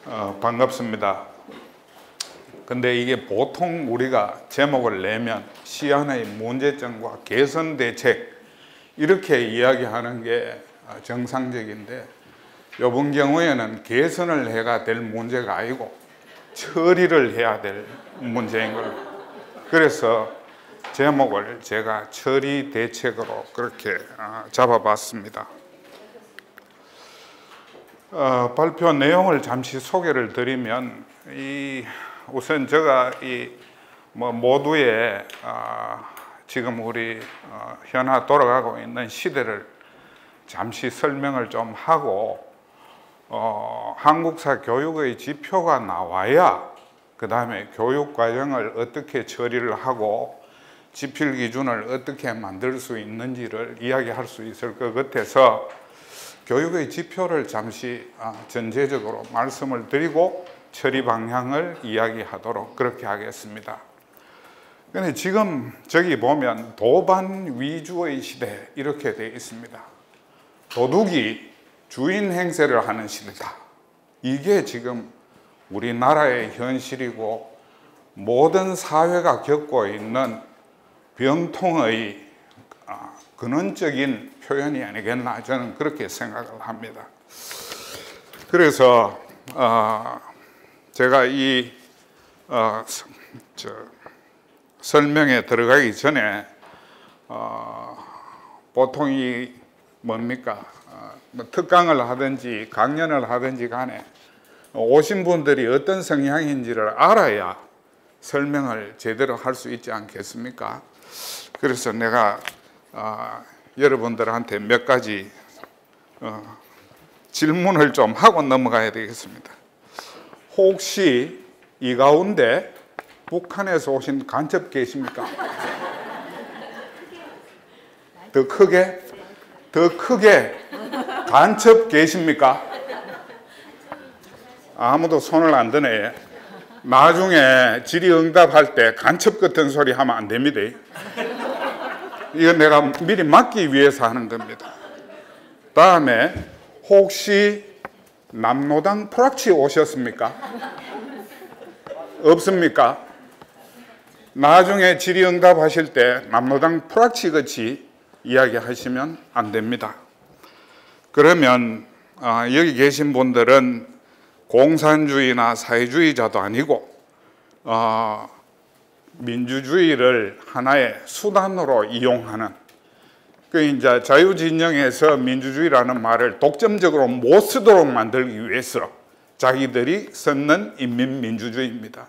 반갑습니다. 근데 이게 보통 우리가 제목을 내면 시안의 문제점과 개선 대책 이렇게 이야기하는 게 정상적인데, 이번 경우에는 개선을 해가 될 문제가 아니고 처리를 해야 될 문제인 거예요. 그래서 제목을 제가 처리 대책으로 그렇게 잡아봤습니다. 발표 내용을 잠시 소개를 드리면, 우선 제가 모두의 지금 우리 현아 돌아가고 있는 시대를 잠시 설명을 좀 하고, 한국사 교육의 지표가 나와야 그 다음에 교육 과정을 어떻게 처리를 하고 지필 기준을 어떻게 만들 수 있는지를 이야기할 수 있을 것 같아서 교육의 지표를 잠시 전체적으로 말씀을 드리고 처리 방향을 이야기하도록 그렇게 하겠습니다. 근데 지금 저기 보면 도반 위주의 시대 이렇게 되어 있습니다. 도둑이 주인 행세를 하는 시대다. 이게 지금 우리나라의 현실이고 모든 사회가 겪고 있는 병통의 근원적인 표현이 아니겠나, 저는 그렇게 생각을 합니다. 그래서 제가 이 설명에 들어가기 전에 보통 이 뭡니까, 특강을 하든지 강연을 하든지 간에 오신 분들이 어떤 성향인지를 알아야 설명을 제대로 할 수 있지 않겠습니까? 그래서 내가 여러분들한테 몇 가지 질문을 좀 하고 넘어가야 되겠습니다. 혹시 이 가운데 북한에서 오신 간첩 계십니까? 더 크게 간첩 계십니까? 아무도 손을 안 드네. 나중에 질의응답할 때 간첩 같은 소리 하면 안 됩니다. 이건 내가 미리 막기 위해서 하는 겁니다. 다음에 혹시 남로당 프락치 오셨습니까? 없습니까? 나중에 질의응답 하실 때 남로당 프락치 같이 이야기하시면 안 됩니다. 그러면 여기 계신 분들은 공산주의나 사회주의자도 아니고 민주주의를 하나의 수단으로 이용하는, 그 이제 자유진영에서 민주주의라는 말을 독점적으로 못 쓰도록 만들기 위해서 자기들이 썼는 인민민주주의입니다.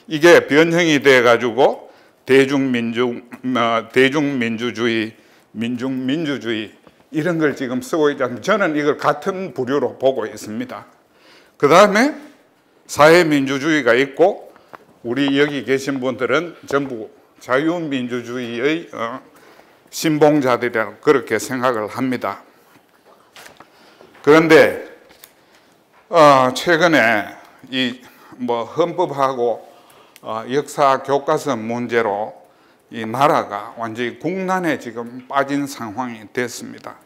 이게 변형이 돼 가지고 대중민주주의, 민중민주주의 이런 걸 지금 쓰고 있지. 저는 이걸 같은 부류로 보고 있습니다. 그 다음에 사회민주주의가 있고, 우리 여기 계신 분들은 전부 자유민주주의의 신봉자들이라고 그렇게 생각을 합니다. 그런데 최근에 이 헌법하고 역사 교과서 문제로 이 나라가 완전히 국난에 지금 빠진 상황이 됐습니다.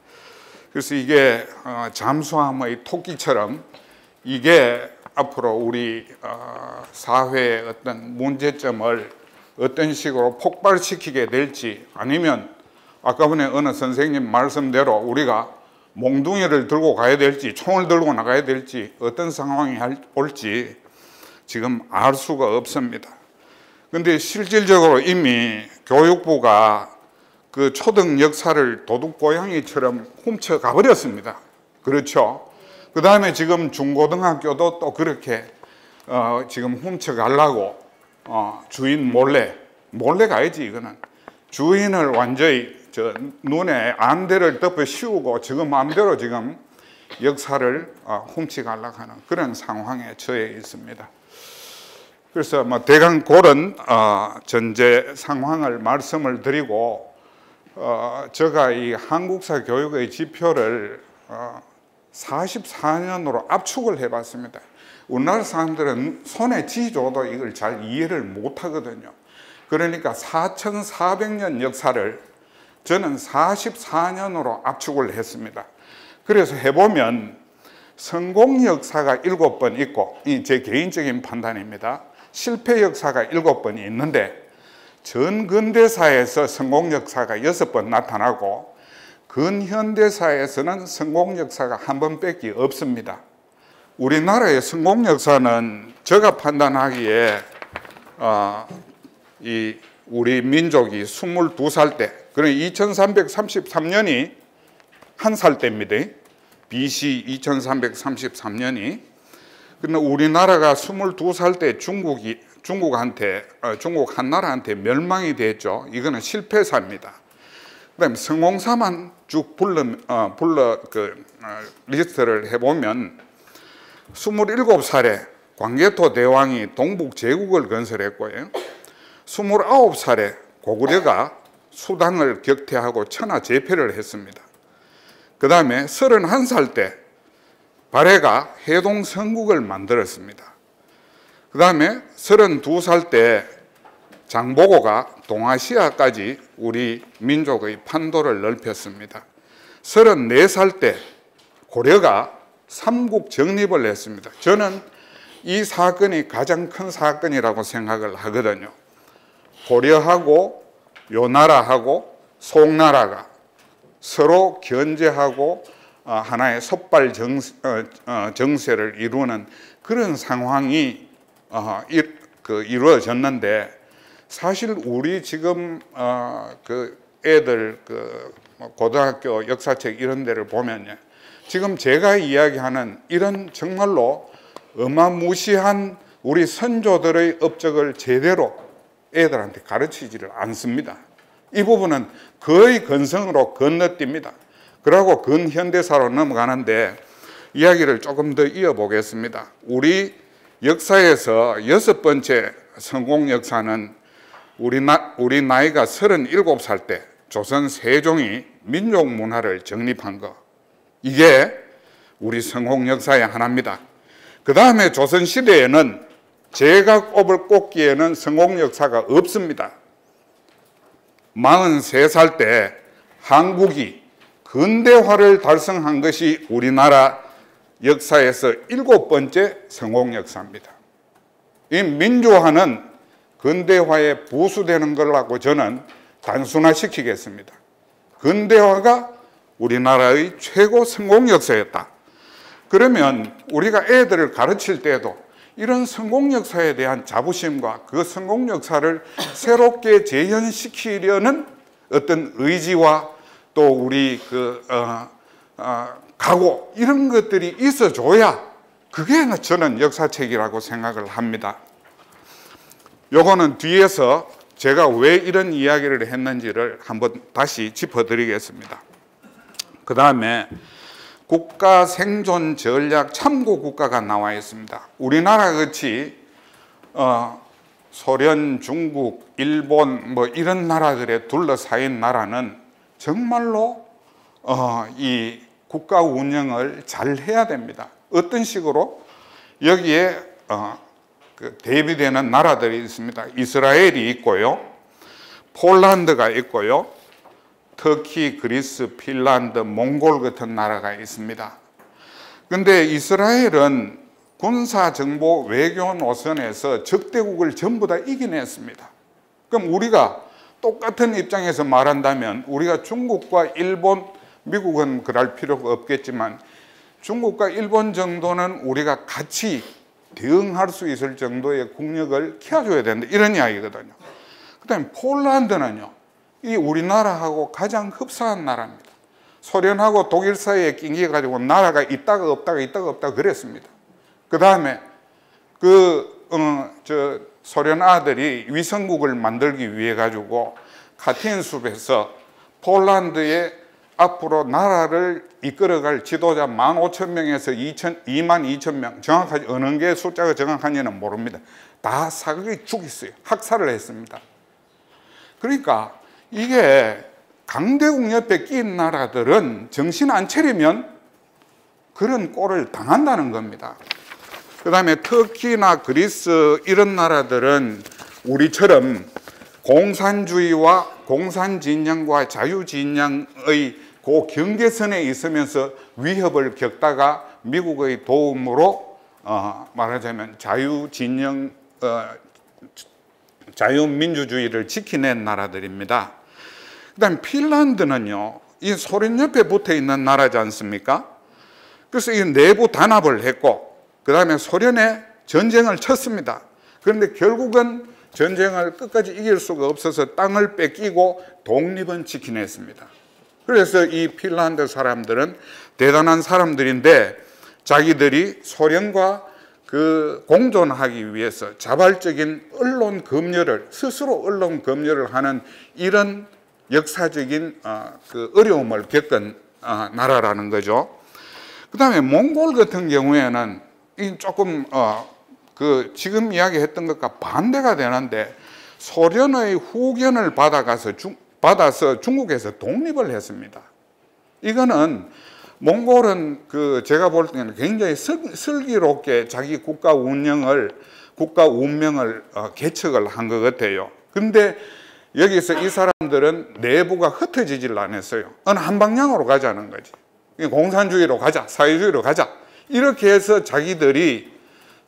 그래서 이게 잠수함의 토끼처럼 이게 앞으로 우리 사회의 어떤 문제점을 어떤 식으로 폭발시키게 될지, 아니면 아까 전에 어느 선생님 말씀대로 우리가 몽둥이를 들고 가야 될지 총을 들고 나가야 될지 어떤 상황이 올지 지금 알 수가 없습니다. 그런데 실질적으로 이미 교육부가 그 초등 역사를 도둑고양이처럼 훔쳐가 버렸습니다. 그렇죠? 그 다음에 지금 중고등학교도 또 그렇게 지금 훔쳐가려고 주인 몰래가 아니지, 이거는 주인을 완전히 눈에 안대를 덮어 씌우고 지금 마음대로 지금 역사를 훔쳐가려고 하는 그런 상황에 처해 있습니다. 그래서 대강 그런 전제 상황을 말씀을 드리고, 제가 이 한국사 교육의 지표를 44년으로 압축을 해봤습니다. 우리나라 사람들은 손에 쥐줘도 이걸 잘 이해를 못하거든요. 그러니까 4,400년 역사를 저는 44년으로 압축을 했습니다. 그래서 해보면 성공 역사가 7번 있고, 이 제 개인적인 판단입니다. 실패 역사가 7번이 있는데 전 근대사에서 성공 역사가 6번 나타나고 근현대사에서는 성공 역사가 한 번밖에 없습니다. 우리나라의 성공 역사는 제가 판단하기에 우리 민족이 22살 때, 그러니까 2333년이 한 살 때입니다. BC 2333년이. 근데 우리나라가 22살 때 중국 한나라한테 멸망이 됐죠. 이거는 실패사입니다. 그다음에 성공사만 쭉 리스트를 해보면 27살에 광개토 대왕이 동북 제국을 건설했고요. 29살에 고구려가 수당을 격퇴하고 천하 제패를 했습니다. 그 다음에 31살 때 발해가 해동성국을 만들었습니다. 그 다음에 32살 때 장보고가 동아시아까지 우리 민족의 판도를 넓혔습니다. 34살 때 고려가 삼국 정립을 했습니다. 저는 이 사건이 가장 큰 사건이라고 생각을 하거든요. 고려하고 요나라하고 송나라가 서로 견제하고 하나의 섣발 정세를 이루는 그런 상황이 이루어졌는데, 사실 우리 지금 애들 고등학교 역사책 이런 데를 보면요, 지금 제가 이야기하는 이런 정말로 어마무시한 우리 선조들의 업적을 제대로 애들한테 가르치지를 않습니다. 이 부분은 거의 근성으로 건너뜁니다. 그러고 근현대사로 넘어가는데 이야기를 조금 더 이어보겠습니다. 우리 역사에서 6번째 성공 역사는 우리 나이가 37살 때 조선 세종이 민족 문화를 정립한 거, 이게 우리 성공 역사의 하나입니다. 그 다음에 조선시대에는 제가 꼽기에는 성공 역사가 없습니다. 43살 때 한국이 근대화를 달성한 것이 우리나라 역사에서 7번째 성공 역사입니다. 이 민주화는 근대화에 부수되는 거라고 저는 단순화시키겠습니다. 근대화가 우리나라의 최고 성공 역사였다. 그러면 우리가 애들을 가르칠 때도 이런 성공 역사에 대한 자부심과 그 성공 역사를 새롭게 재현시키려는 어떤 의지와 또 우리 각오, 이런 것들이 있어줘야 그게 저는 역사책이라고 생각을 합니다. 요거는 뒤에서 제가 왜 이런 이야기를 했는지를 한번 다시 짚어드리겠습니다. 그 다음에 국가 생존 전략 참고 국가가 나와 있습니다. 우리나라 같이 소련, 중국, 일본 이런 나라들에 둘러싸인 나라는 정말로 이 국가 운영을 잘 해야 됩니다. 어떤 식으로? 여기에 대비되는 나라들이 있습니다. 이스라엘이 있고요, 폴란드가 있고요, 터키, 그리스, 핀란드, 몽골 같은 나라가 있습니다. 그런데 이스라엘은 군사, 정보, 외교 노선에서 적대국을 전부 다 이겨냈습니다. 그럼 우리가 똑같은 입장에서 말한다면 우리가 중국과 일본, 미국은 그럴 필요가 없겠지만 중국과 일본 정도는 우리가 같이 대응할 수 있을 정도의 국력을 키워줘야 된다, 이런 이야기거든요. 그 다음에 폴란드는요, 이 우리나라하고 가장 흡사한 나라입니다. 소련하고 독일 사이에 낑겨가지고 나라가 있다가 없다가 그랬습니다. 그 다음에 소련 아들이 위성국을 만들기 위해 가지고 카틴 숲에서 폴란드에 앞으로 나라를 이끌어갈 지도자 15,000명에서 22,000명, 정확하게 어느 게 숫자가 정확한지는 모릅니다. 다 사극이 죽였어요. 학살을 했습니다. 그러니까 이게 강대국 옆에 끼인 나라들은 정신 안 차리면 그런 꼴을 당한다는 겁니다. 그 다음에 터키나 그리스 이런 나라들은 우리처럼 공산주의와 공산진영과 자유진영의 그 경계선에 있으면서 위협을 겪다가 미국의 도움으로 말하자면 자유민주주의를 지켜낸 나라들입니다. 그 다음에 핀란드는요, 이 소련 옆에 붙어 있는 나라지 않습니까? 그래서 이 내부 단합을 했고, 그 다음에 소련에 전쟁을 쳤습니다. 그런데 결국은 전쟁을 끝까지 이길 수가 없어서 땅을 뺏기고 독립은 지켜냈습니다. 그래서 이 핀란드 사람들은 대단한 사람들인데, 자기들이 소련과 공존하기 위해서 자발적인 언론 검열을, 스스로 언론 검열을 하는 이런 역사적인 어려움을 겪은 나라라는 거죠. 그 다음에 몽골 같은 경우에는 조금 지금 이야기했던 것과 반대가 되는데, 소련의 후견을 받아서 중국에서 독립을 했습니다. 이거는 몽골은 제가 볼 때는 굉장히 슬기롭게 자기 국가 운명을 개척을 한 것 같아요. 근데 여기서 이 사람들은 내부가 흩어지질 않았어요. 어느 한 방향으로 가자는 거지. 공산주의로 가자, 사회주의로 가자. 이렇게 해서 자기들이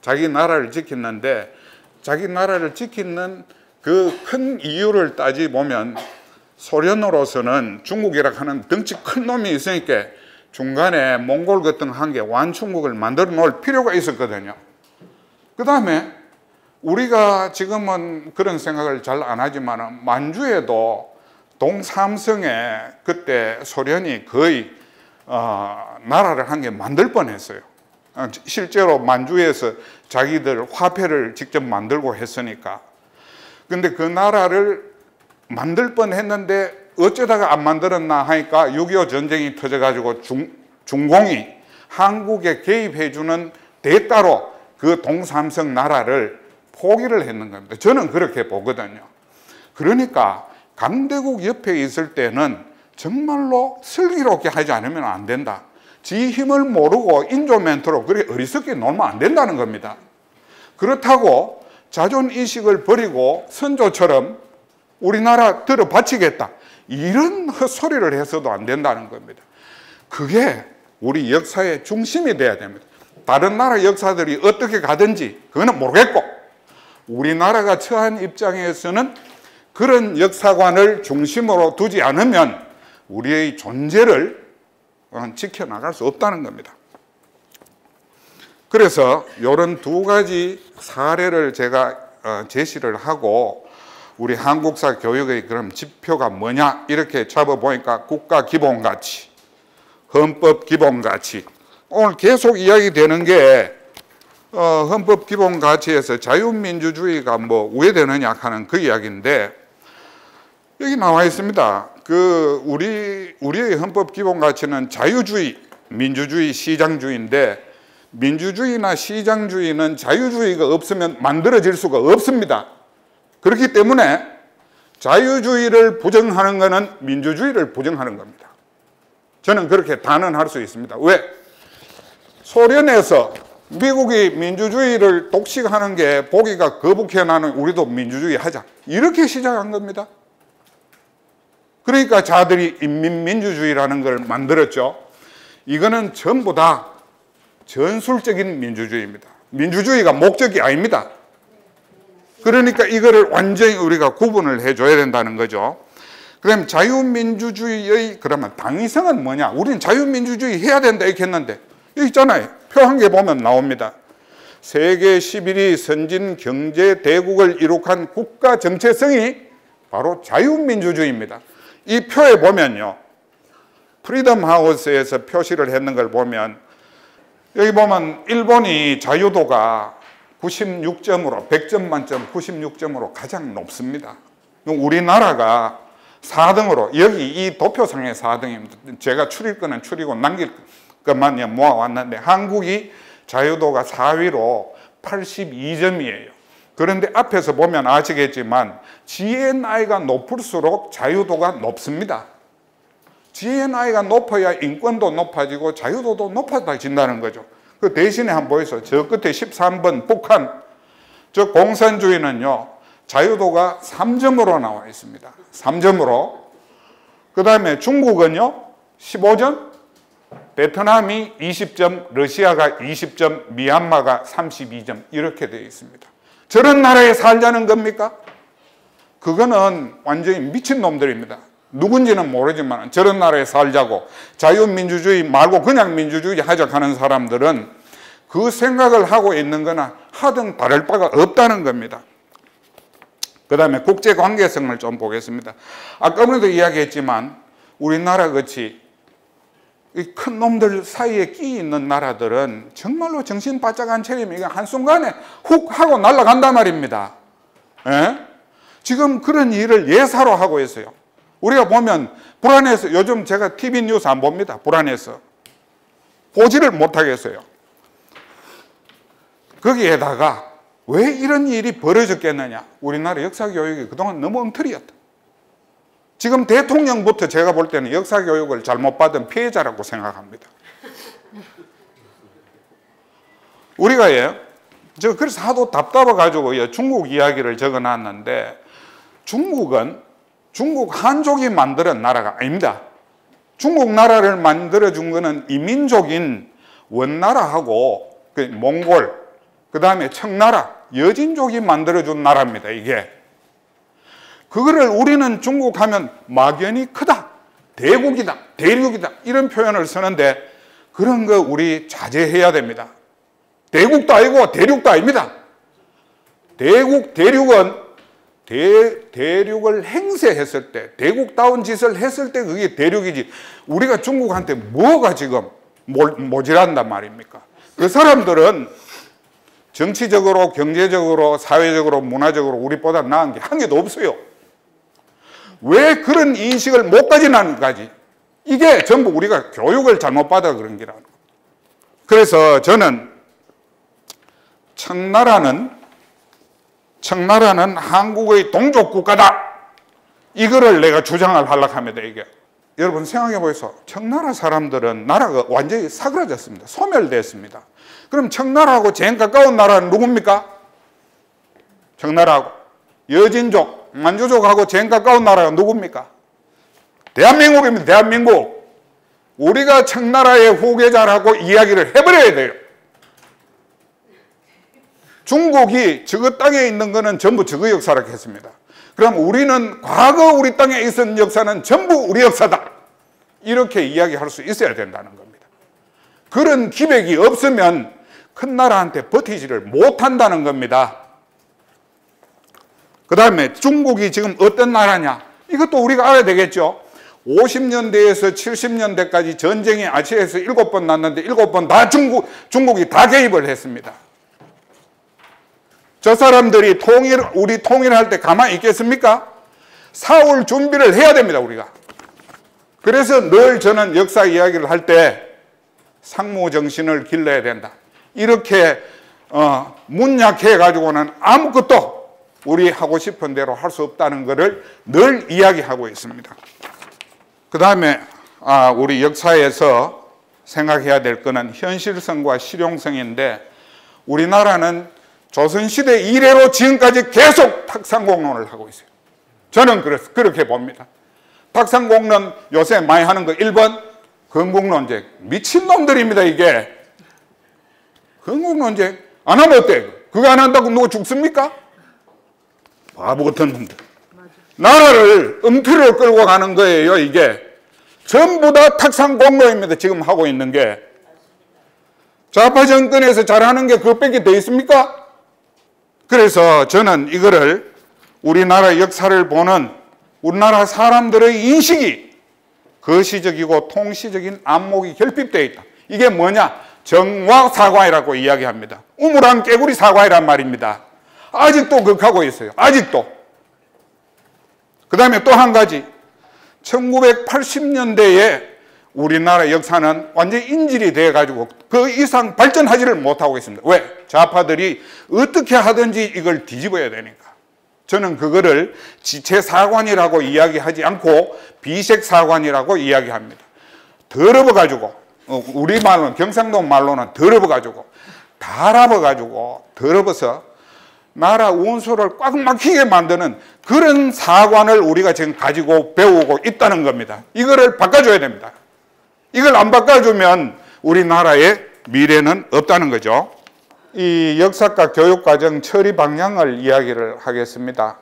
자기 나라를 지켰는데, 자기 나라를 지키는 그 큰 이유를 따지보면 소련으로서는 중국이라 하는 덩치 큰 놈이 있으니까 중간에 몽골 같은 한 개 완충국을 만들어 놓을 필요가 있었거든요. 그 다음에 우리가 지금은 그런 생각을 잘 안 하지만 만주에도 동삼성에 그때 소련이 거의 나라를 한 개 만들 뻔했어요. 실제로 만주에서 자기들 화폐를 직접 만들고 했으니까. 근데 그 나라를 만들 뻔했는데 어쩌다가 안 만들었나 하니까 6.25 전쟁이 터져가지고 중공이 한국에 개입해주는 대가로 그 동삼성 나라를 포기를 했는 겁니다. 저는 그렇게 보거든요. 그러니까 강대국 옆에 있을 때는 정말로 슬기롭게 하지 않으면 안 된다. 지 힘을 모르고 인조멘트로 그렇게 어리석게 놀면 안 된다는 겁니다. 그렇다고 자존의식을 버리고 선조처럼 우리나라 들어 바치겠다, 이런 헛소리를 해서도 안 된다는 겁니다. 그게 우리 역사의 중심이 돼야 됩니다. 다른 나라 역사들이 어떻게 가든지 그거는 모르겠고, 우리나라가 처한 입장에서는 그런 역사관을 중심으로 두지 않으면 우리의 존재를 지켜나갈 수 없다는 겁니다. 그래서 이런 두 가지 사례를 제가 제시를 하고, 우리 한국사 교육의 그럼 지표가 뭐냐 이렇게 잡아보니까 국가 기본가치, 헌법 기본가치, 오늘 계속 이야기되는 게 헌법 기본가치에서 자유민주주의가 뭐 우회되느냐 하는 그 이야기인데, 여기 나와 있습니다. 우리의 헌법 기본가치는 자유주의, 민주주의, 시장주의인데, 민주주의나 시장주의는 자유주의가 없으면 만들어질 수가 없습니다. 그렇기 때문에 자유주의를 부정하는 것은 민주주의를 부정하는 겁니다. 저는 그렇게 단언할 수 있습니다. 왜? 소련에서 미국이 민주주의를 독식하는 게 보기가 거북해 나는 우리도 민주주의 하자, 이렇게 시작한 겁니다. 그러니까 자들이 인민민주주의라는 걸 만들었죠. 이거는 전부 다 전술적인 민주주의입니다. 민주주의가 목적이 아닙니다. 그러니까 이거를 완전히 우리가 구분을 해줘야 된다는 거죠. 그럼 자유민주주의의 그러면 당위성은 뭐냐? 우리는 자유민주주의 해야 된다 이렇게 했는데, 여기 있잖아요. 표 한 개 보면 나옵니다. 세계 11위 선진 경제 대국을 이룩한 국가 정체성이 바로 자유민주주의입니다. 이 표에 보면요, 프리덤 하우스에서 표시를 했는 걸 보면, 여기 보면 일본이 자유도가 96점으로 100점 만점 96점으로 가장 높습니다. 우리나라가 4등으로, 여기 이 도표상의 4등입니다. 제가 추릴 거는 추리고 남길 것만 모아왔는데, 한국이 자유도가 4위로 82점이에요. 그런데 앞에서 보면 아시겠지만 GNI가 높을수록 자유도가 높습니다. GNI가 높아야 인권도 높아지고 자유도도 높아진다는 거죠. 그 대신에 한번 보이소. 저 끝에 13번 북한, 저 공산주의는요 자유도가 3점으로 나와 있습니다. 3점으로. 그 다음에 중국은요 15점, 베트남이 20점, 러시아가 20점, 미얀마가 32점 이렇게 되어 있습니다. 저런 나라에 살자는 겁니까? 그거는 완전히 미친놈들입니다. 누군지는 모르지만 저런 나라에 살자고, 자유민주주의 말고 그냥 민주주의 하자 하는 사람들은 그 생각을 하고 있는 거나 하등 다를 바가 없다는 겁니다. 그 다음에 국제관계성을 좀 보겠습니다. 아까부터 이야기했지만 우리나라 같이 큰 놈들 사이에 끼 있는 나라들은 정말로 정신 바짝 안 차리면 이거 한순간에 훅 하고 날아간단 말입니다. 예? 지금 그런 일을 예사로 하고 있어요. 우리가 보면 불안해서, 요즘 제가 TV 뉴스 안 봅니다. 불안해서 보지를 못하겠어요. 거기에다가 왜 이런 일이 벌어졌겠느냐? 우리나라 역사교육이 그동안 너무 엉터리였다. 지금 대통령부터 제가 볼 때는 역사교육을 잘못 받은 피해자라고 생각합니다. 우리가 저 그래서 하도 답답해가지고 중국 이야기를 적어놨는데, 중국 한족이 만든 나라가 아닙니다. 중국 나라를 만들어준 거는 이민족인 원나라하고 몽골, 그 다음에 청나라, 여진족이 만들어준 나라입니다. 이게 그거를 우리는 중국 하면 막연히 크다, 대국이다, 대륙이다 이런 표현을 쓰는데, 그런 거 우리 자제해야 됩니다. 대국도 아니고 대륙도 아닙니다. 대륙은 대륙을 행세했을 때, 대국다운 짓을 했을 때 그게 대륙이지, 우리가 중국한테 뭐가 지금 모질한단 말입니까? 그 사람들은 정치적으로, 경제적으로, 사회적으로, 문화적으로 우리보다 나은 게 한 개도 없어요. 왜 그런 인식을 못 가지는가지? 이게 전부 우리가 교육을 잘못 받아 그런 거라는 거예요. 그래서 저는 청나라는 한국의 동족 국가다, 이거를 내가 주장을 하려고 합니다. 이게 여러분 생각해 보세요. 청나라 사람들은 나라가 완전히 사그라졌습니다. 소멸됐습니다. 그럼 청나라하고 제일 가까운 나라는 누굽니까? 청나라하고 여진족, 만주족하고 제일 가까운 나라가 누굽니까? 대한민국입니다. 대한민국. 우리가 청나라의 후계자라고 이야기를 해버려야 돼요. 중국이 저거 땅에 있는 거는 전부 저거 역사라고 했습니다. 그럼 우리는 과거 우리 땅에 있었던 역사는 전부 우리 역사다, 이렇게 이야기할 수 있어야 된다는 겁니다. 그런 기백이 없으면 큰 나라한테 버티지를 못한다는 겁니다. 그 다음에 중국이 지금 어떤 나라냐, 이것도 우리가 알아야 되겠죠. 50년대에서 70년대까지 전쟁이 아시아에서 7번 났는데 7번 다 중국이 다 개입을 했습니다. 저 사람들이 우리 통일할 때 가만히 있겠습니까? 싸울 준비를 해야 됩니다, 우리가. 그래서 늘 저는 역사 이야기를 할 때 상무정신을 길러야 된다, 이렇게 문약해가지고는 아무것도 우리 하고 싶은 대로 할 수 없다는 것을 늘 이야기하고 있습니다. 그 다음에 우리 역사에서 생각해야 될 것은 현실성과 실용성인데, 우리나라는 조선시대 이래로 지금까지 계속 탁상공론을 하고 있어요. 저는 그렇게 봅니다. 탁상공론 요새 많이 하는 거 1번 건국논쟁. 미친놈들입니다, 이게. 건국논쟁 안 하면 어때? 그거 안 한다고 누가 죽습니까? 바보 같은 놈들. 나라를 엉터리로 끌고 가는 거예요. 이게 전부 다 탁상공론입니다. 지금 하고 있는 게. 좌파 정권에서 잘하는 게 그것밖에 더 있습니까? 그래서 저는 이거를 우리나라 역사를 보는 우리나라 사람들의 인식이 거시적이고 통시적인 안목이 결핍되어 있다. 이게 뭐냐? 정화사과이라고 이야기합니다. 우물안 깨구리 사과이란 말입니다. 아직도 그렇게 하고 있어요. 아직도. 그 다음에 또 한 가지, 1980년대에 우리나라 역사는 완전히 인질이 돼가지고 그 이상 발전하지를 못하고 있습니다. 왜? 좌파들이 어떻게 하든지 이걸 뒤집어야 되니까. 저는 그거를 지체사관이라고 이야기하지 않고 비색사관이라고 이야기합니다. 더러워가지고, 우리 말로는, 경상도 말로는 더러워가지고, 달아버가지고 더러워서 나라 운수를 꽉 막히게 만드는 그런 사관을 우리가 지금 가지고 배우고 있다는 겁니다. 이거를 바꿔줘야 됩니다. 이걸 안 바꿔주면 우리나라의 미래는 없다는 거죠. 이 역사과 교육과정 처리 방향을 이야기를 하겠습니다.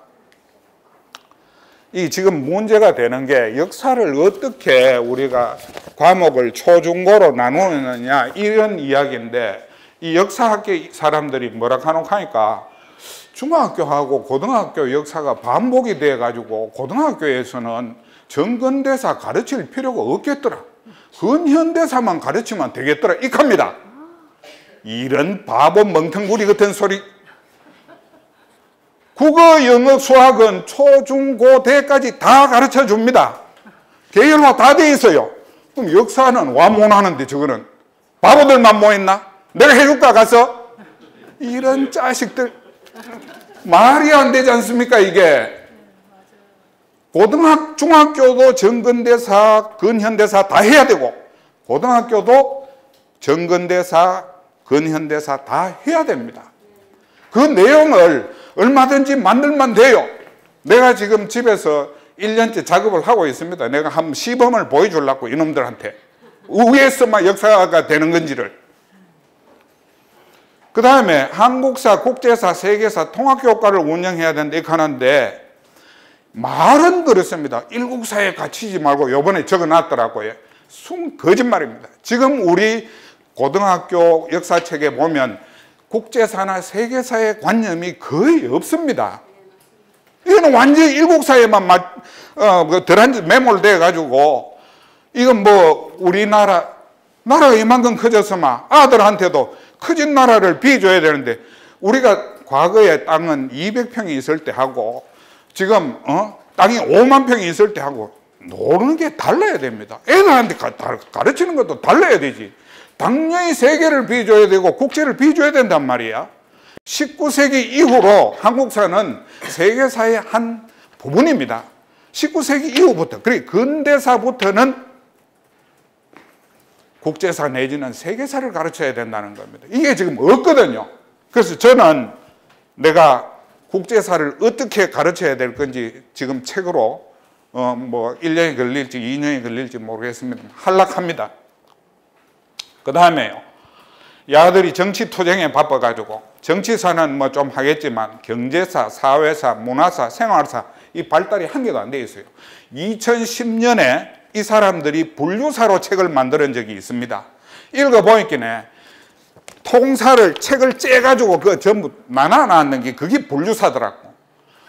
이 지금 문제가 되는 게 역사를 어떻게 우리가 과목을 초중고로 나누느냐 이런 이야기인데, 이 역사학교 사람들이 뭐라 하니까 중학교하고 고등학교 역사가 반복이 돼 가지고 고등학교에서는 정근대사 가르칠 필요가 없겠더라, 근현대사만 가르치면 되겠더라 이겁니다. 이런 바보 멍텅구리 같은 소리. 국어, 영어, 수학은 초, 중, 고, 대까지 다 가르쳐 줍니다. 계열화 다 돼 있어요. 그럼 역사는 와 못하는데 저거는 바보들만 모였나? 내가 해줄까 가서? 이런 자식들 말이 안 되지 않습니까 이게. 중학교도 정근대사, 근현대사 다 해야 되고, 고등학교도 정근대사, 근현대사 다 해야 됩니다. 그 내용을 얼마든지 만들면 돼요. 내가 지금 집에서 1년째 작업을 하고 있습니다. 내가 한번 시범을 보여주려고 이놈들한테. 위에서만 역사가 되는 건지를. 그 다음에 한국사, 국제사, 세계사, 통합교과를 운영해야 되는데 이렇게 하는데, 말은 그렇습니다. 일국사에 갇히지 말고 요번에 적어놨더라고요. 거짓말입니다. 지금 우리 고등학교 역사책에 보면 국제사나 세계사의 관념이 거의 없습니다. 이거는 완전히 일국사에만 매몰돼 가지고, 이건 뭐 우리나라가 이만큼 커졌으면 아들한테도 커진 나라를 비줘야 되는데, 우리가 과거에 땅은 200평이 있을 때 하고 지금 땅이 5만 평이 있을 때 하고 노는 게 달라야 됩니다. 애들한테 가르치는 것도 달라야 되지. 당연히 세계를 비줘야 되고 국제를 비줘야 된단 말이야. 19세기 이후로 한국사는 세계사의 한 부분입니다. 19세기 이후부터, 그래 근대사부터는 국제사 내지는 세계사를 가르쳐야 된다는 겁니다. 이게 지금 없거든요. 그래서 저는 내가 국제사를 어떻게 가르쳐야 될 건지 지금 책으로 뭐 1년이 걸릴지 2년이 걸릴지 모르겠습니다. 한락합니다. 그 다음에요, 야들이 정치투쟁에 바빠가지고 정치사는 뭐 좀 하겠지만 경제사, 사회사, 문화사, 생활사 이 발달이 한 개도 안 돼 있어요. 2010년에 이 사람들이 분류사로 책을 만든 적이 있습니다. 읽어보니까 통사를 책을 째가지고 그 전부 나눠놨는 게 그게 분류사더라고.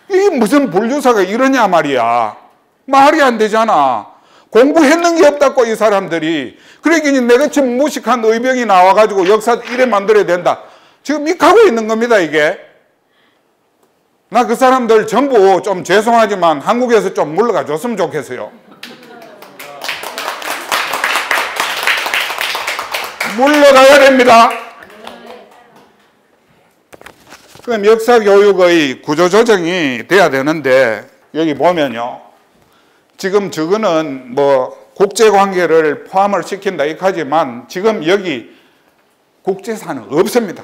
이게 무슨 분류사가 이러냐 말이야. 말이 안 되잖아. 공부했는 게 없다고 이 사람들이. 그러기니 내같이 무식한 의병이 나와가지고 역사 이래 만들어야 된다. 지금 익하고 있는 겁니다 이게. 나 그 사람들 전부 좀 죄송하지만 한국에서 좀 물러가 줬으면 좋겠어요. 물러가야 됩니다. 그럼 역사교육의 구조조정이 돼야 되는데, 여기 보면요, 지금 저거는 뭐 국제관계를 포함을 시킨다 이렇게 하지만 지금 여기 국제사는 없습니다.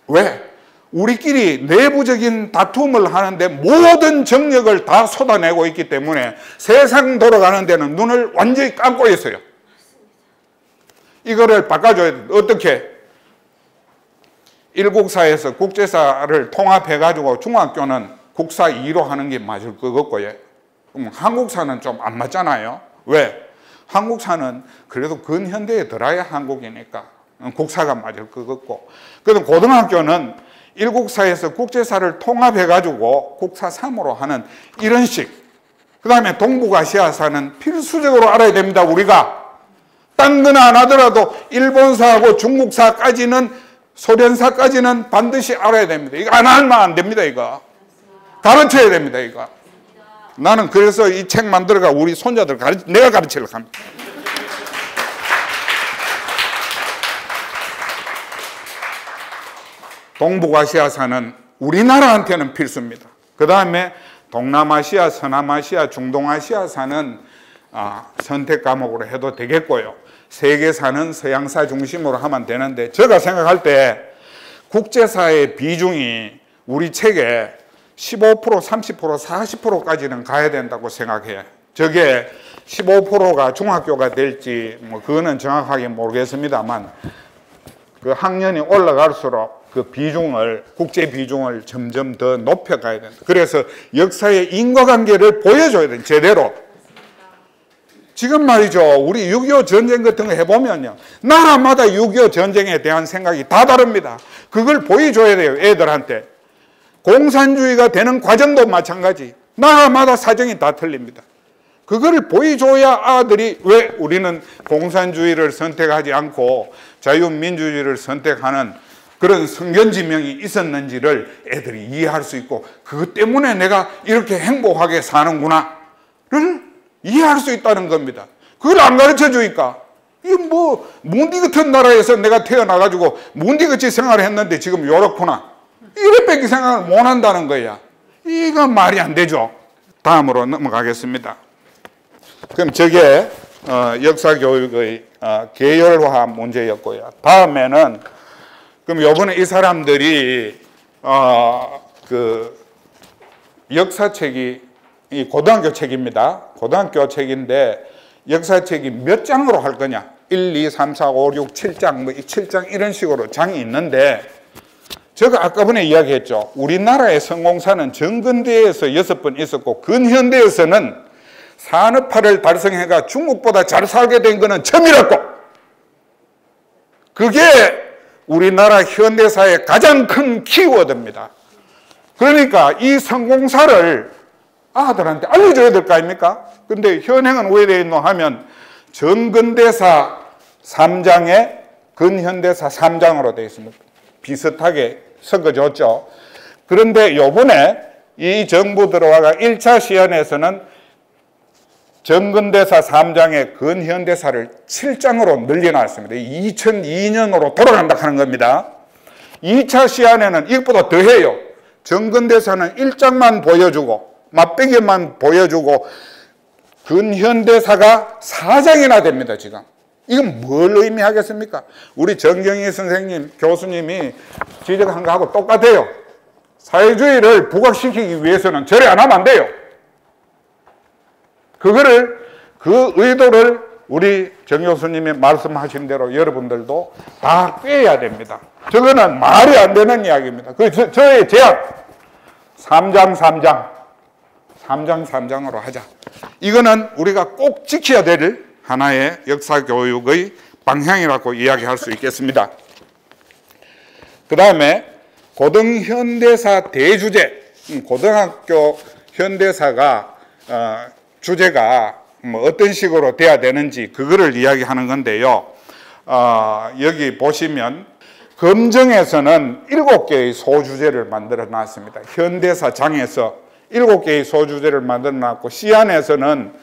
왜? 우리끼리 내부적인 다툼을 하는데 모든 정력을 다 쏟아내고 있기 때문에 세상 돌아가는 데는 눈을 완전히 감고 있어요. 이거를 바꿔줘야 돼. 어떻게? 일국사에서 국제사를 통합해가지고 중학교는 국사 2로 하는 게 맞을 것 같고요. 한국사는 좀 안 맞잖아요. 왜? 한국사는 그래도 근현대에 들어야 한국이니까 국사가 맞을 것 같고, 그래도 고등학교는 일국사에서 국제사를 통합해가지고 국사 3으로 하는 이런 식. 그 다음에 동북아시아사는 필수적으로 알아야 됩니다. 우리가 딴 건 안 하더라도 일본사하고 중국사까지는, 소련사까지는 반드시 알아야 됩니다. 이거 안 하면 안 됩니다. 이거 가르쳐야 됩니다. 이거 나는 그래서 이 책 만들어가 우리 손자들 내가 가르치려고 합니다. 동북아시아사는 우리나라한테는 필수입니다. 그 다음에 동남아시아, 서남아시아, 중동아시아사는 선택 과목으로 해도 되겠고요. 세계사는 서양사 중심으로 하면 되는데, 제가 생각할 때 국제사의 비중이 우리 책에 15%, 30%, 40%까지는 가야 된다고 생각해요. 저게 15%가 중학교가 될지 뭐 그거는 정확하게 모르겠습니다만 그 학년이 올라갈수록 그 비중을, 국제 비중을 점점 더 높여가야 된다. 그래서 역사의 인과관계를 보여줘야 된다. 제대로. 지금 말이죠. 우리 6.25 전쟁 같은 거 해보면요. 나라마다 6.25 전쟁에 대한 생각이 다 다릅니다. 그걸 보여줘야 돼요. 애들한테. 공산주의가 되는 과정도 마찬가지. 나라마다 사정이 다 틀립니다. 그걸 보여줘야 아들이 왜 우리는 공산주의를 선택하지 않고 자유민주주의를 선택하는 그런 성견지명이 있었는지를 애들이 이해할 수 있고 그것 때문에 내가 이렇게 행복하게 사는구나를 이해할 수 있다는 겁니다. 그걸 안 가르쳐 주니까 이 뭐 문디 같은 나라에서 내가 태어나가지고 문디같이 생활을 했는데 지금 요렇구나 이래밖에 생각을 못 한다는 거야. 이건 말이 안 되죠. 다음으로 넘어가겠습니다. 그럼 저게 역사교육의 계열화 문제였고요. 다음에는 그럼 요번에 이 사람들이 그 역사책이 이 고등학교 책입니다. 고등학교 책인데 역사책이 몇 장으로 할 거냐? 1, 2, 3, 4, 5, 6, 7장 뭐 7장 이런 식으로 장이 있는데 제가 아까 전에 이야기했죠. 우리나라의 성공사는 정근대에서 6번 있었고 근현대에서는 산업화를 달성해가 중국보다 잘 살게 된 것은 처음이라고. 그게 우리나라 현대사의 가장 큰 키워드입니다. 그러니까 이 성공사를 아들한테 알려줘야 될 거 아닙니까? 근데 현행은 왜 되어 있노 하면 정근대사 3장에 근현대사 3장으로 되어 있습니다. 비슷하게 섞어줬죠. 그런데 요번에 이 정부 들어와가 1차 시연에서는 정근대사 3장의 근현대사를 7장으로 늘려놨습니다. 2002년으로 돌아간다 하는 겁니다. 2차 시안에는 이것보다 더해요. 정근대사는 1장만 보여주고 맛배기만 보여주고 근현대사가 4장이나 됩니다. 지금. 이건 뭘 의미하겠습니까? 우리 정경희 선생님, 교수님이 지적한 거하고 똑같아요. 사회주의를 부각시키기 위해서는 저래 안 하면 안 돼요. 그 의도를 우리 정 교수님이 말씀하신 대로 여러분들도 다 꿰야 됩니다. 저거는 말이 안 되는 이야기입니다. 저의 제안 3장으로 하자. 이거는 우리가 꼭 지켜야 될 하나의 역사교육의 방향이라고 이야기할 수 있겠습니다. 그 다음에 고등현대사 대주제, 고등학교 현대사가 주제가 뭐 어떤 식으로 돼야 되는지 그거를 이야기하는 건데요. 여기 보시면 검정에서는 7개의 소주제를 만들어 놨습니다. 현대사장에서 7개의 소주제를 만들어 놨고 시안에서는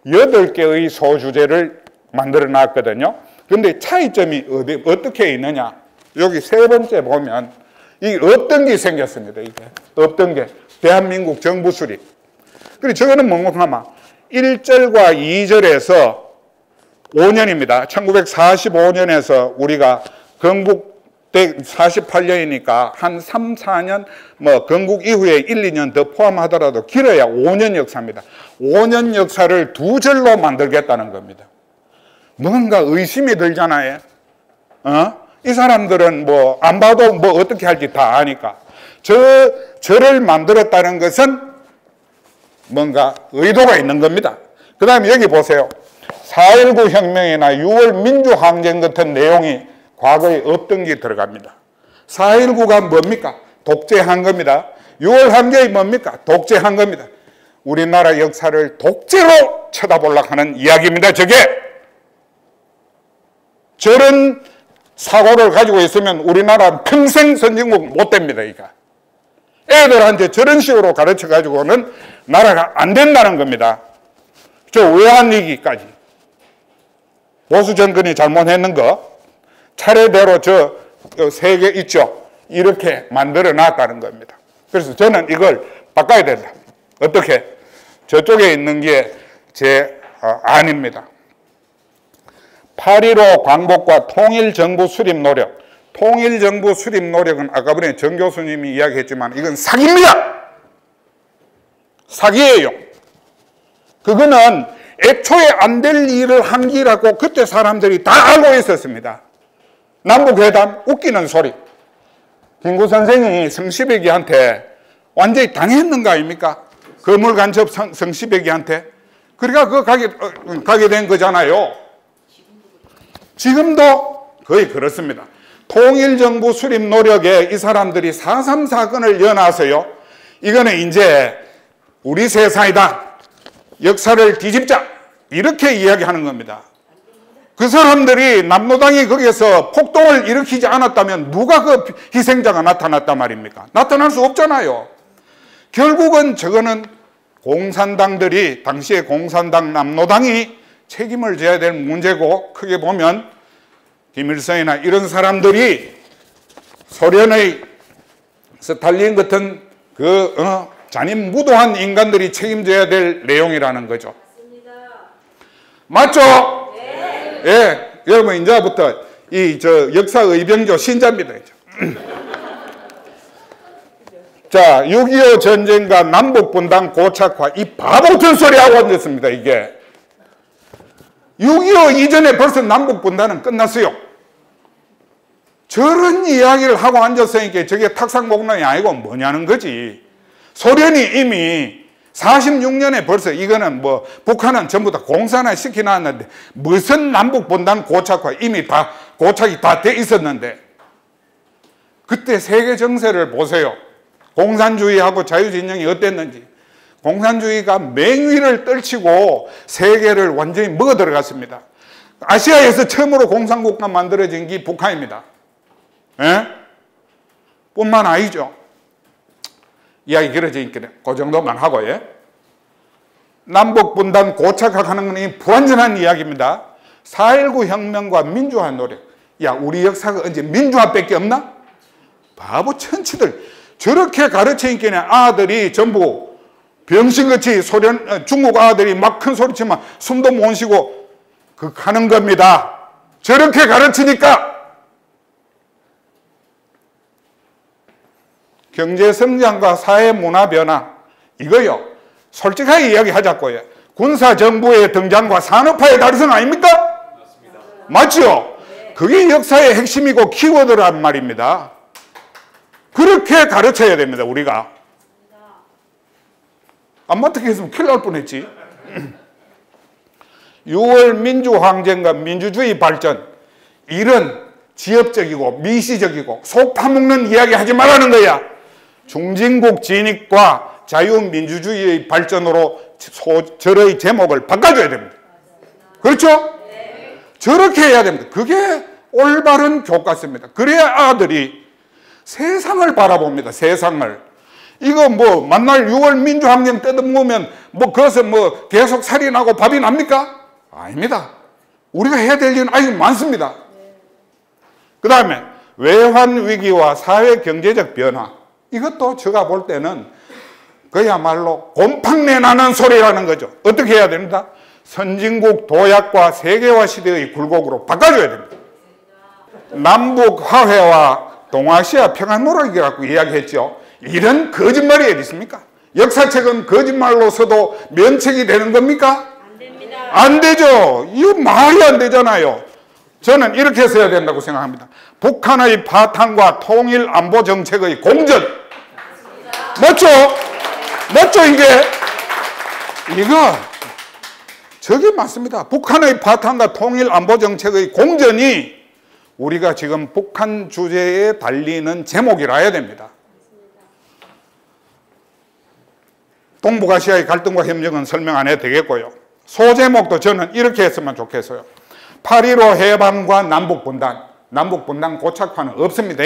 8개의 소주제를 만들어 놨거든요. 그런데 차이점이 어떻게 있느냐? 여기 세 번째 보면 이게 어떤 게 생겼습니다. 이게 어떤 게 대한민국 정부 수립. 그리고 저거는 뭔가 하면 1절과 2절에서 5년입니다. 1945년에서 우리가 건국대 48년이니까 한 3, 4년 뭐 건국 이후에 1, 2년 더 포함하더라도 길어야 5년 역사입니다. 5년 역사를 2절로 만들겠다는 겁니다. 뭔가 의심이 들잖아요. 이 사람들은 뭐 안 봐도 뭐 어떻게 할지 다 아니까. 저를 만들었다는 것은 뭔가 의도가 있는 겁니다. 그 다음에 여기 보세요. 4.19 혁명이나 6월 민주항쟁 같은 내용이 과거에 없던 게 들어갑니다. 4.19가 뭡니까? 독재한 겁니다. 6월 항쟁이 뭡니까? 독재한 겁니다. 우리나라 역사를 독재로 쳐다보려고 하는 이야기입니다. 저게 저런 사고를 가지고 있으면 우리나라 평생 선진국 못 됩니다. 이거. 애들한테 저런 식으로 가르쳐 가지고는 나라가 안 된다는 겁니다. 저 외환위기까지 보수 정권이 잘못했는 거 차례대로 저 세 개 있죠. 이렇게 만들어 놨다는 겁니다. 그래서 저는 이걸 바꿔야 된다. 어떻게? 저쪽에 있는 게 제 안입니다. 8.15 광복과 통일정부 수립 노력. 통일정부 수립 노력은 아까 전에 정 교수님이 이야기했지만 이건 사기입니다. 사기예요. 그거는 애초에 안 될 일을 한 기라고 그때 사람들이 다 알고 있었습니다. 남북회담 웃기는 소리. 김구 선생이 성시배기한테 완전히 당했는가 아닙니까? 거물 간첩 성시배기한테. 그러니까 가게 된 거잖아요. 지금도 거의 그렇습니다. 통일정부 수립 노력에 이 사람들이 4.3 사건을 연하서요. 이거는 이제 우리 세상이다. 역사를 뒤집자. 이렇게 이야기하는 겁니다. 그 사람들이 남로당이 거기에서 폭동을 일으키지 않았다면 누가 그 희생자가 나타났단 말입니까? 나타날 수 없잖아요. 결국은 저거는 공산당들이, 당시에 공산당 남로당이 책임을 져야 될 문제고, 크게 보면 김일성이나 이런 사람들이 소련의 스탈린 같은 잔인무도한 인간들이 책임져야 될 내용이라는 거죠. 맞죠? 네. 예, 여러분 이제부터 역사 의병조 신자입니다. 자, 6.25 전쟁과 남북 분단 고착화, 이 바보 같은 소리 하고 앉았습니다. 이게 6.25 이전에 벌써 남북 분단은 끝났어요. 저런 이야기를 하고 앉았으니까 저게 탁상목론이 아니고 뭐냐는 거지. 소련이 이미 46년에 벌써 이거는 뭐 북한은 전부 다 공산화 시켜놨는데 무슨 남북 분단 고착화, 이미 다 고착이 다 돼 있었는데, 그때 세계 정세를 보세요. 공산주의하고 자유진영이 어땠는지. 공산주의가 맹위를 떨치고 세계를 완전히 먹어 들어갔습니다. 아시아에서 처음으로 공산국가 만들어진 게 북한입니다. 예? 뿐만 아니죠. 이야기 길어지니까 그 정도만 하고, 예? 남북 분단 고착화하는 건 부완전한 이야기입니다. 4.19 혁명과 민주화 노력. 야, 우리 역사가 언제 민주화밖에 없나? 바보 천치들. 저렇게 가르치니까 아들이 전부 병신같이 중국 아들이 막 큰 소리 치면 숨도 못 쉬고 하는 겁니다. 저렇게 가르치니까. 경제성장과 사회문화 변화, 이거요, 솔직하게 이야기하자고요. 군사정부의 등장과 산업화의 달성 아닙니까? 맞습니다. 맞죠? 네. 그게 역사의 핵심이고 키워드란 말입니다. 그렇게 가르쳐야 됩니다, 우리가. 안 맞게 했으면 큰일 날 뻔했지. 6월 민주항쟁과 민주주의 발전, 이런 지엽적이고 미시적이고 속 파먹는 이야기 하지 말라는 거야. 중진국 진입과 자유민주주의의 발전으로 절의 제목을 바꿔줘야 됩니다. 그렇죠? 네. 저렇게 해야 됩니다. 그게 올바른 교과서입니다. 그래야 아들이 세상을 바라봅니다. 세상을. 이거 뭐 만날 6월 민주항쟁 뜯어보면 뭐 그것은 뭐 계속 살인하고 밥이 납니까? 아닙니다. 우리가 해야 될 일은 아주 많습니다. 그 다음에 외환위기와 사회경제적 변화, 이것도 제가 볼 때는 그야말로 곰팡내 나는 소리라는 거죠. 어떻게 해야 됩니다? 선진국 도약과 세계화 시대의 굴곡으로 바꿔줘야 됩니다. 남북 화해와 동아시아 평화노력이라고 이야기했죠. 이런 거짓말이 어디 있습니까? 역사책은 거짓말로서도 면책이 되는 겁니까? 안 됩니다. 안 되죠. 이거 말이 안 되잖아요. 저는 이렇게 써야 된다고 생각합니다. 북한의 파탄과 통일 안보 정책의 공전. 맞죠? 맞죠, 이게? 저게 맞습니다. 북한의 파탄과 통일 안보 정책의 공전이 우리가 지금 북한 주제에 달리는 제목이라 해야 됩니다. 동북아시아의 갈등과 협력은 설명 안 해도 되겠고요. 소제목도 저는 이렇게 했으면 좋겠어요. 8.15 해방과 남북분단, 남북분단 고착화는 없습니다.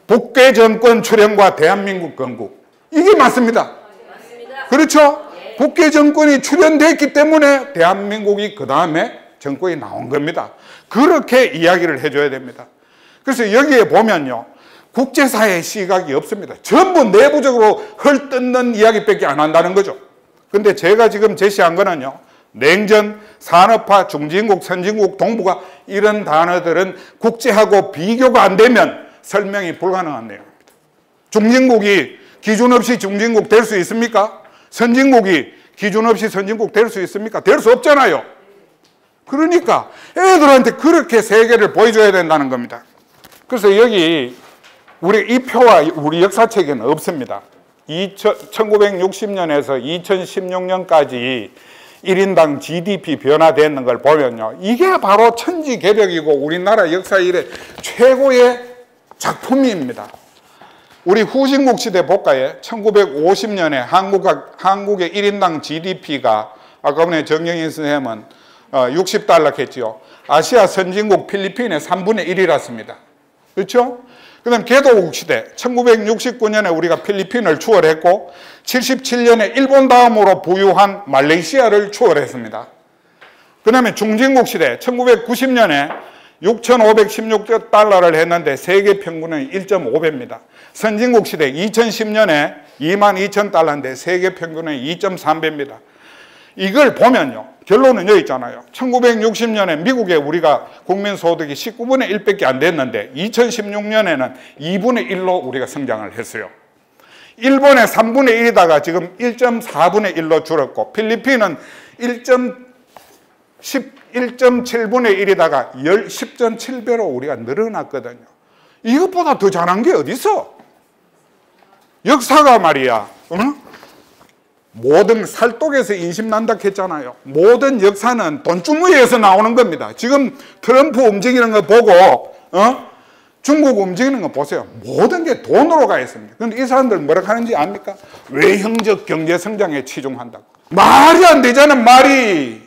북괴 정권 출현과 대한민국 건국, 이게 맞습니다. 맞습니다. 그렇죠? 네. 북괴 정권이 출현됐기 때문에 대한민국이 그 다음에 정권이 나온 겁니다. 그렇게 이야기를 해줘야 됩니다. 그래서 여기에 보면요, 국제사회의 시각이 없습니다. 전부 내부적으로 헐뜯는 이야기밖에 안 한다는 거죠. 근데 제가 지금 제시한 거는요, 냉전, 산업화, 중진국, 선진국, 동북아, 이런 단어들은 국제하고 비교가 안 되면 설명이 불가능한 내용입니다. 중진국이 기준 없이 중진국 될 수 있습니까? 선진국이 기준 없이 선진국 될 수 있습니까? 될 수 없잖아요. 그러니까 애들한테 그렇게 세계를 보여줘야 된다는 겁니다. 그래서 여기 우리 이 표와 우리 역사책에는 없습니다. 1960년에서 2016년까지 1인당 GDP 변화되는 걸 보면요, 이게 바로 천지개벽이고 우리나라 역사 이래 최고의 작품입니다. 우리 후진국 시대 볼까요? 1950년에 한국의 1인당 GDP가 아까 전에 정영인 선생님은 60달러 했지요. 아시아 선진국 필리핀의 3분의 1이랐습니다. 그렇죠? 그 다음 개도국 시대 1969년에 우리가 필리핀을 추월했고 77년에 일본 다음으로 부유한 말레이시아를 추월했습니다. 그 다음에 중진국 시대 1990년에 6,516달러를 했는데 세계 평균은 1.5배입니다. 선진국 시대 2010년에 22,000달러인데 세계 평균은 2.3배입니다. 이걸 보면요, 결론은 여기 있잖아요. 1960년에 미국에 우리가 국민소득이 19분의 1밖에 안 됐는데 2016년에는 2분의 1로 우리가 성장을 했어요. 일본의 3분의 1이다가 지금 1.4분의 1로 줄었고 필리핀은 1.7분의 1이다가 10.7배로 우리가 늘어났거든요. 이것보다 더 잘한 게 어디 있어? 역사가 말이야, 모든 살독에서 인심난다 했잖아요. 모든 역사는 돈주머니에서 나오는 겁니다. 지금 트럼프 움직이는 거 보고 중국 움직이는 거 보세요. 모든 게 돈으로 가 있습니다. 그런데 이 사람들 뭐라 하는지 압니까? 외형적 경제 성장에 치중한다고. 말이 안 되잖아, 말이.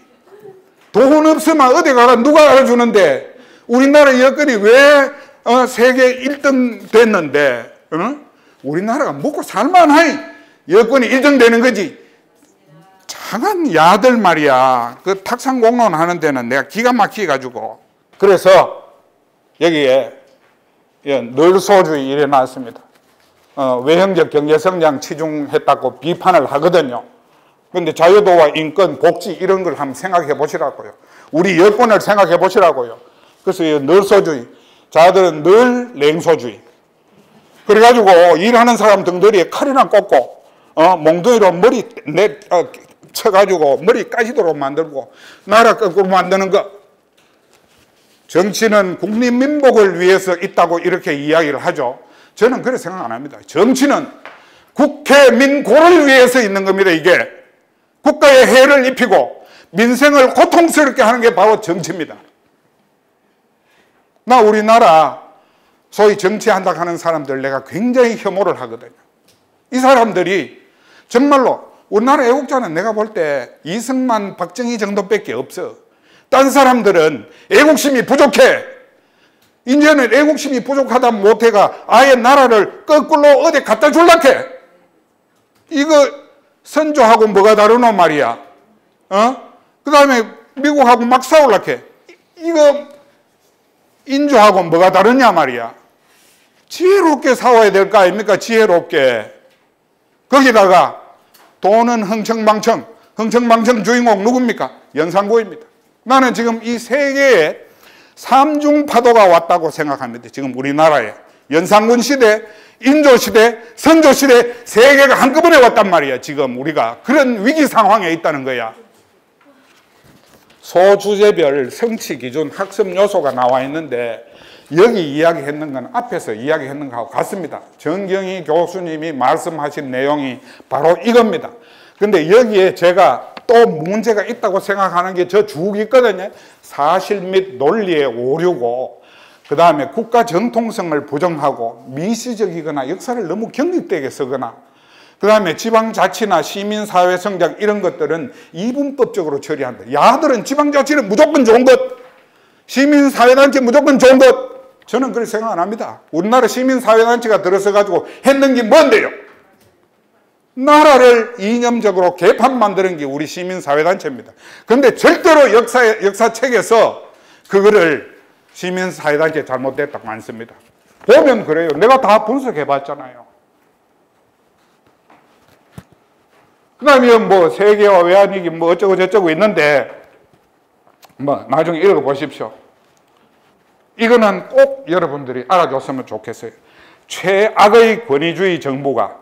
돈 없으면 어디 가라 누가 알아주는데 우리나라 여건이 왜 세계 1등 됐는데 우리나라가 먹고 살만하니 여건이 1등 되는 거지. 장한 야들 말이야. 그 탁상공론 하는 데는 내가 기가 막히게 가지고. 그래서 여기에 늘소주의 일어났습니다. 외형적 경제성장 치중했다고 비판을 하거든요. 그런데 자유도와 인권, 복지 이런 걸 한번 생각해 보시라고요. 우리 여권을 생각해 보시라고요. 그래서 늘소주의, 자들은 늘 냉소주의. 그래가지고 일하는 사람 등들이 칼이나 꽂고 몽둥이로 머리 쳐가지고 머리 까지도록 만들고 나라 거꾸로 만드는 거. 정치는 국민 민복을 위해서 있다고 이렇게 이야기를 하죠. 저는 그렇게 생각 안 합니다. 정치는 국회민고를 위해서 있는 겁니다. 이게 국가에 해를 입히고 민생을 고통스럽게 하는 게 바로 정치입니다. 나 우리나라 소위 정치한다 하는 사람들 내가 굉장히 혐오를 하거든요. 이 사람들이 정말로 우리나라 애국자는 내가 볼 때 이승만, 박정희 정도밖에 없어. 딴 사람들은 애국심이 부족해. 이제는 애국심이 부족하다 못해가 아예 나라를 거꾸로 어디 갖다 줄락해. 이거 선조하고 뭐가 다르노 말이야. 그 다음에 미국하고 막 싸울락해. 이거 인조하고 뭐가 다르냐 말이야. 지혜롭게 싸워야 될 거 아닙니까? 지혜롭게. 거기다가 돈은 흥청망청 주인공 누굽니까? 연산군입니다. 나는 지금 이 세계에 삼중파도가 왔다고 생각합니다. 지금 우리나라에 연산군 시대, 인조 시대, 선조 시대 세 개가 한꺼번에 왔단 말이야. 지금 우리가 그런 위기 상황에 있다는 거야. 소주제별 성취 기준 학습 요소가 나와 있는데 여기 이야기했는 건 앞에서 이야기했는 거하고 같습니다. 정경희 교수님이 말씀하신 내용이 바로 이겁니다. 근데 여기에 제가 또 문제가 있다고 생각하는 게 저 쭉 있거든요. 사실 및 논리의 오류고 그 다음에 국가 정통성을 부정하고 미시적이거나 역사를 너무 경직되게 쓰거나 그 다음에 지방자치나 시민사회 성장 이런 것들은 이분법적으로 처리한다. 야들은 지방자치는 무조건 좋은 것, 시민사회단체 무조건 좋은 것. 저는 그렇게 생각 안 합니다. 우리나라 시민사회단체가 들어서 가지고 했는 게 뭔데요? 나라를 이념적으로 개판 만드는 게 우리 시민사회단체입니다. 그런데 절대로 역사책에서 그거를 시민사회단체 잘못됐다고 안 씁니다. 보면 그래요. 내가 다 분석해 봤잖아요. 그 다음에 뭐 세계화 외환위기 뭐 어쩌고 저쩌고 있는데 뭐 나중에 읽어 보십시오. 이거는 꼭 여러분들이 알아줬으면 좋겠어요. 최악의 권위주의 정부가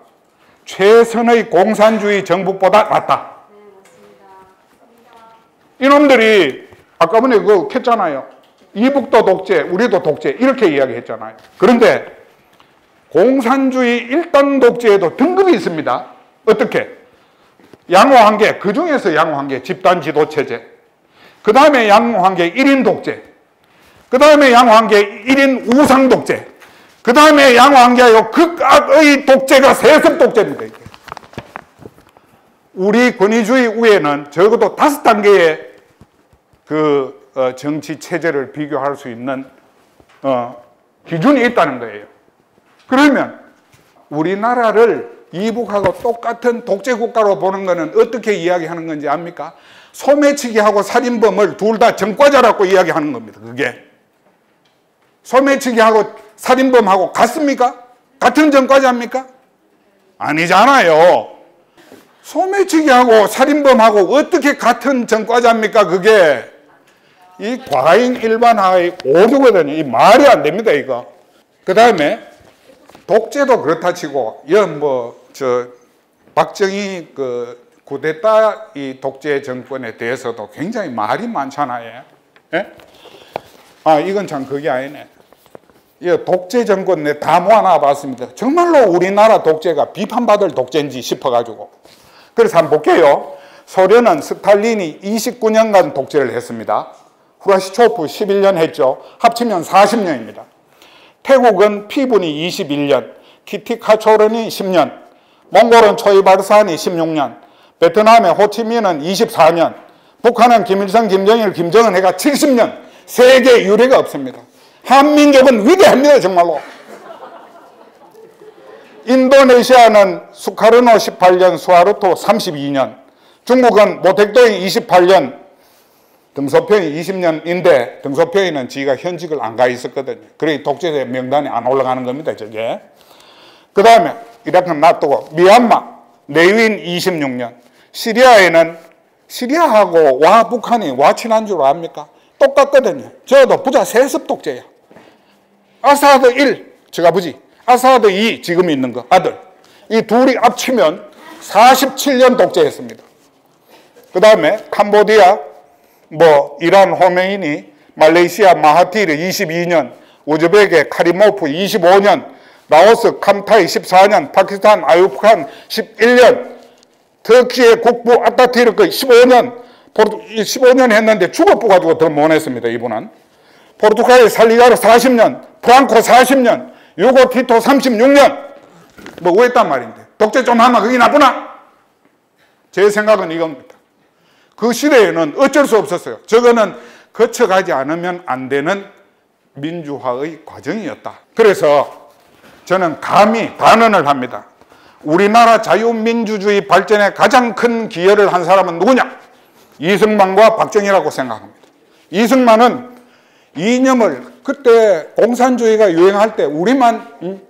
최선의 공산주의 정부보다 낫다. 이놈들이 아까 전에 그거 했잖아요. 이북도 독재, 우리도 독재 이렇게 이야기했잖아요. 그런데 공산주의 1당 독재에도 등급이 있습니다. 어떻게? 양호한계, 그 중에서 양호한계 집단 지도체제, 그 다음에 양호한계 1인 독재, 그 다음에 양호한계 1인 우상 독재, 그 다음에 양호한계요 극악의 독재가 세습 독재입니다. 이게. 우리 권위주의 위에는 적어도 5단계의 그 정치 체제를 비교할 수 있는 기준이 있다는 거예요. 그러면 우리나라를 이북하고 똑같은 독재국가로 보는 것은 어떻게 이야기하는 건지 압니까? 소매치기하고 살인범을 둘 다 전과자라고 이야기하는 겁니다. 그게 소매치기하고 살인범하고 같습니까? 같은 전과자입니까? 아니잖아요. 소매치기하고 살인범하고 어떻게 같은 전과자입니까? 그게 이 과잉 일반화의 오류거든요. 이 말이 안 됩니다, 이거. 그 다음에 독재도 그렇다 치고, 박정희 쿠데타 이 독재 정권에 대해서도 굉장히 말이 많잖아요. 예? 이건 참 그게 아니네. 이 독재 정권 내 다 모아놔 봤습니다. 정말로 우리나라 독재가 비판받을 독재인지 싶어가지고. 그래서 한번 볼게요. 소련은 스탈린이 29년간 독재를 했습니다. 후라시초프 11년 했죠. 합치면 40년입니다. 태국은 피분이 21년, 키티카초른이 10년, 몽골은 초이바르산이 16년, 베트남의 호치민은 24년, 북한은 김일성, 김정일, 김정은해가 70년. 세계 유례가 없습니다. 한민족은 위대합니다, 정말로. 인도네시아는 수카르노 18년, 수하르토 32년, 중국은 모택도이 28년, 등소평이 20년인데 등소평이는 지가 현직을 안 가 있었거든요. 그러니 독재자 명단에 안 올라가는 겁니다, 저게. 그 다음에 이라크는 놔두고 미얀마, 내윈 26년, 시리아하고 북한이 친한 줄 압니까? 똑같거든요. 저도 부자 세습 독재야. 아사드 1, 저 아버지. 아사드 2, 지금 있는 거, 아들. 이 둘이 합치면 47년 독재했습니다. 그 다음에 캄보디아, 이란 호메이니, 말레이시아 마하티르 22년, 우즈베크 카리모프 25년, 라오스 캄타이 14년, 파키스탄 아유프칸 11년, 터키의 국부 아타티르크 15년, 15년 했는데 죽어가지고 더 못했습니다, 이분은. 포르투갈의 살리가르 40년, 프랑코 40년, 유고 티토 36년. 왜 했단 말인데? 독재 좀 하면 그게 나쁘나? 제 생각은 이겁니다. 그 시대에는 어쩔 수 없었어요. 저거는 거쳐가지 않으면 안 되는 민주화의 과정이었다. 그래서 저는 감히 단언을 합니다. 우리나라 자유민주주의 발전에 가장 큰 기여를 한 사람은 누구냐? 이승만과 박정희라고 생각합니다. 이승만은 이념을 그때 공산주의가 유행할 때 우리만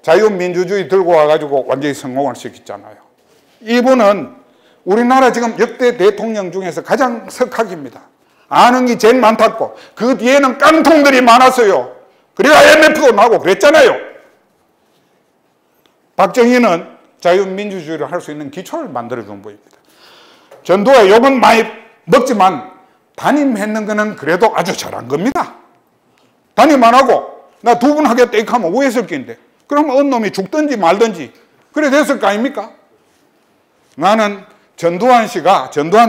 자유민주주의 들고 와가지고 완전히 성공을 시켰잖아요. 이분은 우리나라 지금 역대 대통령 중에서 가장 석학입니다. 아는 게 제일 많다고. 그 뒤에는 깡통들이 많았어요. 그래야 IMF도 나고 그랬잖아요. 박정희는 자유민주주의를 할 수 있는 기초를 만들어준 분입니다. 전두환 욕은 많이 먹지만 담임했는 거는 그래도 아주 잘한 겁니다. 담임 안 하고 나 2분 하겠다 이렇게 하면 왜 했을 낀데? 그러면 어느 놈이 죽든지 말든지 그래 됐을 거 아닙니까? 나는 전두환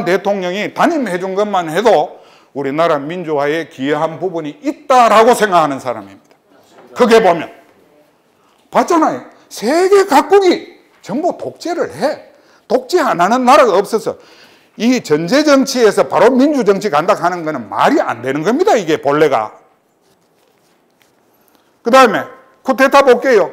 대통령이 담임해 준 것만 해도 우리나라 민주화에 기여한 부분이 있다라고 생각하는 사람입니다. 크게 보면 봤잖아요. 세계 각국이 전부 독재를 해. 독재 안 하는 나라가 없어서 이 전제 정치에서 바로 민주 정치 간다 하는 거는 말이 안 되는 겁니다. 이게 본래가. 그 다음에 쿠데타 볼게요.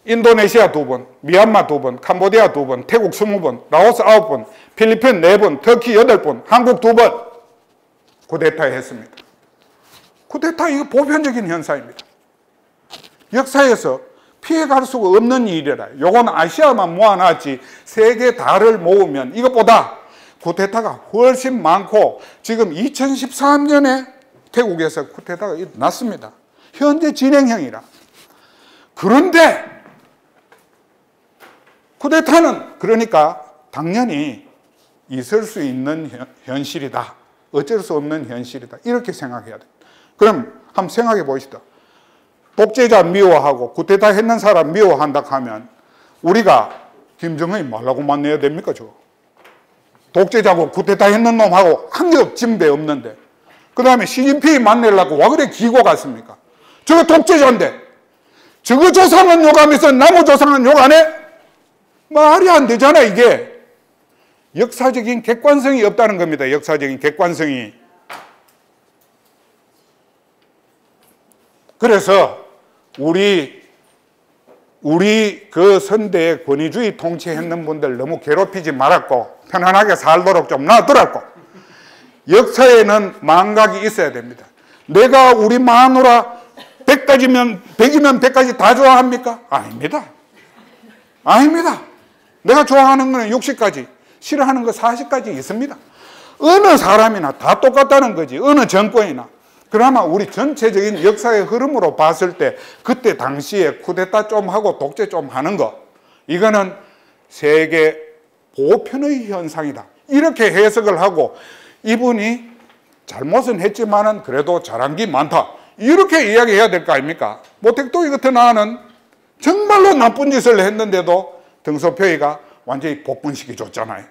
인도네시아 2번, 미얀마 2번, 캄보디아 2번, 태국 20번, 라오스 9번, 필리핀 4번, 터키 8번, 한국 2번 쿠데타 했습니다. 쿠데타 이거 보편적인 현상입니다. 역사에서 피해갈 수가 없는 일이라. 요건 아시아만 모아놨지 세계 다를 모으면 이것보다 쿠데타가 훨씬 많고 지금 2013년에 태국에서 쿠데타가 났습니다. 현재 진행형이라. 그런데 쿠데타는 그러니까 당연히 있을 수 있는 현실이다. 어쩔 수 없는 현실이다. 이렇게 생각해야 돼. 그럼 한번 생각해 보시다. 독재자 미워하고 쿠데타 했는 사람 미워한다 하면 우리가 김정은이 뭐라고 만나야 됩니까? 저거 독재자고 쿠데타 했는 놈하고 한 개 진배 없는데 그 다음에 시진핑이 만나려고 와 그래 기고 갔습니까? 저거 독재자인데 저거 조상은 욕하면서 나무 조상은 욕 안 해? 말이 안 되잖아. 이게 역사적인 객관성이 없다는 겁니다. 역사적인 객관성이. 그래서 우리 그 선대의 권위주의 통치했는 분들 너무 괴롭히지 말았고 편안하게 살도록 좀 놔두라고. 역사에는 망각이 있어야 됩니다. 내가 우리 마누라 100이면 100가지 다 좋아합니까? 아닙니다. 아닙니다. 내가 좋아하는 거는 60가지, 싫어하는 거 40가지 있습니다. 어느 사람이나 다 똑같다는 거지. 어느 정권이나. 그나마 우리 전체적인 역사의 흐름으로 봤을 때 그때 당시에 쿠데타 좀 하고 독재 좀 하는 거 이거는 세계 보편의 현상이다. 이렇게 해석을 하고 이분이 잘못은 했지만은 그래도 잘한 게 많다. 이렇게 이야기해야 될 거 아닙니까? 모택도이 같은 아는 정말로 나쁜 짓을 했는데도 등소표이가 완전히 복분시켜 줬잖아요.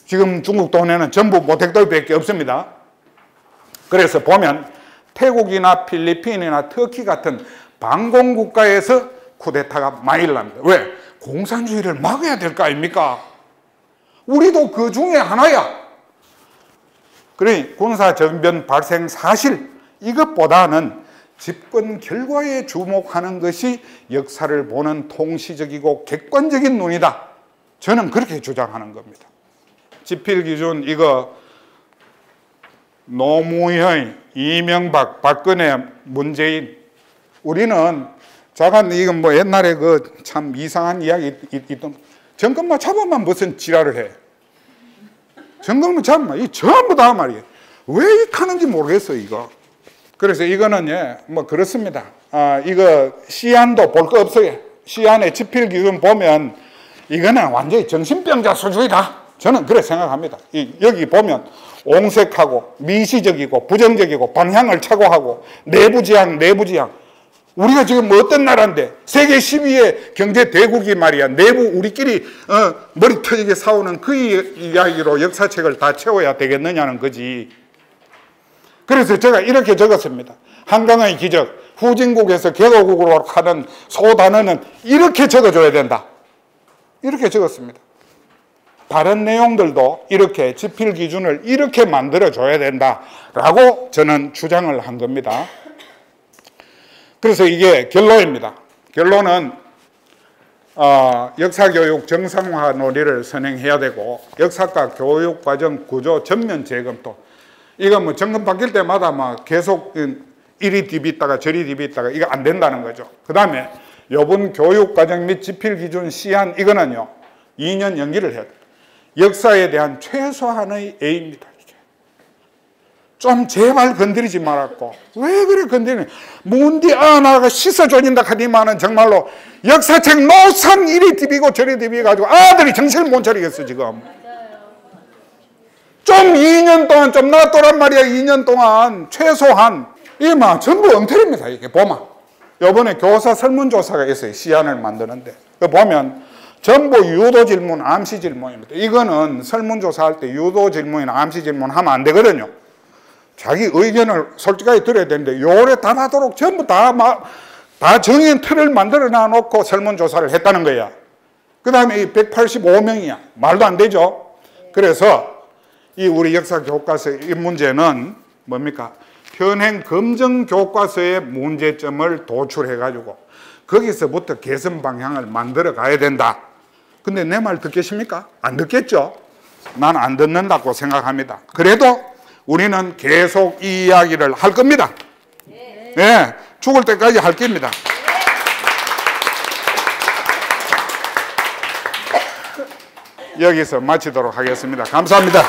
지금 중국 돈에는 전부 모택도이밖에 없습니다. 그래서 보면 태국이나 필리핀이나 터키 같은 반공국가에서 쿠데타가 많이 일납니다. 왜? 공산주의를 막아야 될 거 아닙니까? 우리도 그 중에 하나야. 그러니 군사정변 발생 사실 이것보다는 집권 결과에 주목하는 것이 역사를 보는 통시적이고 객관적인 눈이다. 저는 그렇게 주장하는 겁니다. 지필기준 이거 노무현, 이명박, 박근혜, 문재인 우리는 자간 이건 뭐 옛날에 그 참 이상한 이야기 있던 정권만 잡으면 무슨 지랄을 해. 정권만 잡으면 이 전부 다 말이에요. 왜 이렇게 하는지 모르겠어요 이거. 그래서 이거는 예, 뭐 그렇습니다. 이거 시안도 볼 거 없어요. 시안의 지필기준 보면 이거는 완전히 정신병자 수준이다. 저는 그렇게 생각합니다. 여기 보면 옹색하고 미시적이고 부정적이고 방향을 착오하고 내부지향 우리가 지금 어떤 나라인데 세계 10위의 경제 대국이 말이야 내부 우리끼리 머리 터지게 싸우는 그 이야기로 역사책을 다 채워야 되겠느냐는 거지. 그래서 제가 이렇게 적었습니다. 한강의 기적 후진국에서 개도국으로 하는 소단어는 이렇게 적어줘야 된다. 이렇게 적었습니다. 다른 내용들도 이렇게 지필 기준을 이렇게 만들어줘야 된다라고 저는 주장을 한 겁니다. 그래서 이게 결론입니다. 결론은 역사교육 정상화 논의를 선행해야 되고 역사과 교육과정 구조 전면 재검토 이거 뭐 정권 바뀔 때마다 막 계속 이리 디비있다가 저리 디비있다가 이거 안 된다는 거죠. 그 다음에 요번 교육과정 및 지필 기준 시한 이거는요 2년 연기를 해야 돼요. 역사에 대한 최소한의 A입니다. 좀 제발 건드리지 말았고 왜 그래 건드리는 뭔디 나가 씻어줘진다 하니만은 정말로 역사책 노선 이리 디비고 저리 디비가지고 아들이 정신을 못 차리겠어 지금. 좀 2년 동안 좀 놔둬란 말이야. 2년 동안 최소한 이게 막 전부 엉터리입니다. 이게 보면 요번에 교사 설문조사가 있어요. 시안을 만드는데 그 보면 전부 유도 질문, 암시 질문입니다. 이거는 설문조사할 때 유도 질문이나 암시 질문 하면 안 되거든요. 자기 의견을 솔직하게 들어야 되는데 요래 답하도록 전부 다 정해진 틀을 만들어 놔놓고 설문조사를 했다는 거야. 그 다음에 이 185명이야. 말도 안 되죠. 그래서 이 우리 역사 교과서 이 문제는 뭡니까? 현행 검정 교과서의 문제점을 도출해 가지고 거기서부터 개선 방향을 만들어 가야 된다. 근데 내 말 듣겠습니까? 안 듣겠죠? 난 안 듣는다고 생각합니다. 그래도 우리는 계속 이 이야기를 할 겁니다. 네, 죽을 때까지 할 겁니다. 여기서 마치도록 하겠습니다. 감사합니다.